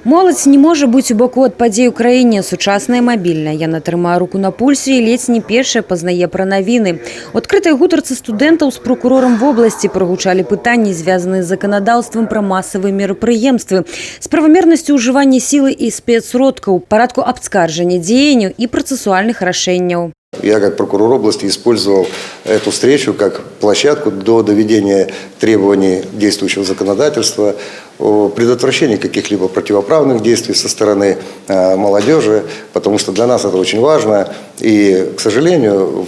Моладзь не можа быць у боку ад падзей у краіне. Сучасная мабільная. Яна трымае руку на пульсе і ледзь не першая пазнае пра навіны. У адкрытай гутарцы студэнтаў з прокурорам вобласці прагучалі пытанні, звязаныя з заканадаўствам пра масавыя мерапрыемствы, з правамернасцю ўжывання сілы і спецсродкаў, парадку абскарджання дзеянняў і працэсуальных рашэнняў. Я как прокурор области использовал эту встречу как площадку до доведения требований действующего законодательства о предотвращении каких-либо противоправных действий со стороны молодежи, потому что для нас это очень важно. И, к сожалению,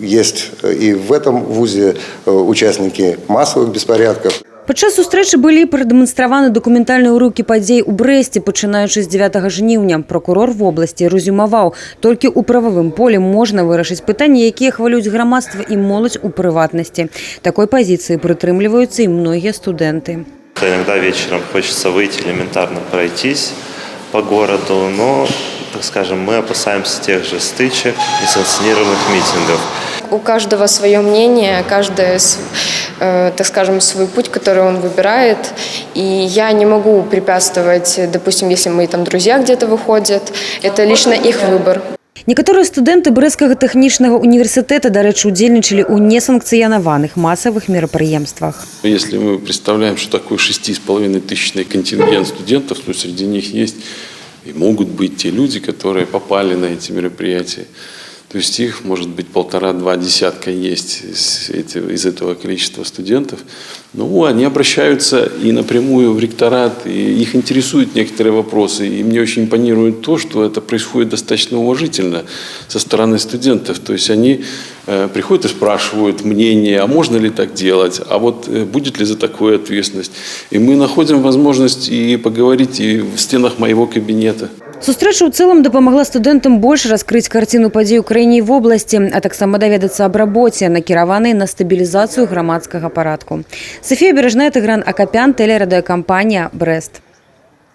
есть и в этом вузе участники массовых беспорядков. Падчас сустрэчы былі прадэманстраваны дакументальныя ўрыўкі падзей у Брэсце, пачынаючы з 9 жніўня. Прокурор вобласці рэзюмаваў, толькі ў прававым полі можна вырашыць пытанні, якія хвалююць грамадства і моладзь у прыватнасці. Такой пазіцыі прытрымліваюцца і многія студэнты. Иногда вечером хочется выйти, элементарно пройтись по городу, но, так скажем, мы опасаемся тех же стычек и санкционированных митингов. У каждого свое мнение, каждый, так скажем, свой путь, который он выбирает. И я не могу препятствовать, допустим, если мои там друзья где-то выходят, это лично их выбор. Некаторыя студэнты Брэсцкага тэхнічнага універсітэта, дарэчы, удзельнічалі ў несанкцыянаваных масавых мерапрыемствах. Если мы представляем, что такое 6500-тысячный контингент студентов, то среди них есть и могут быть те люди, которые попали на эти мероприятия. То есть их, может быть, 1,5–2 десятка есть из этого количества студентов. Ну, они обращаются и напрямую в ректорат, и их интересуют некоторые вопросы. И мне очень импонирует то, что это происходит достаточно уважительно со стороны студентов. То есть они приходят и спрашивают мнение, а можно ли так делать, а вот будет ли за такое ответственность. И мы находим возможность и поговорить и в стенах моего кабинета. Сустрэча ў цэлым дапамагла студэнтам больш раскрыць карціну падзей у краіне і вобласці, а таксама даведацца аб рабоце, накіраванай на стабілізацыю грамадскага парадку. Софія Бережная, Тыгран Акапян, тэлерадыёкампанія «Брэст».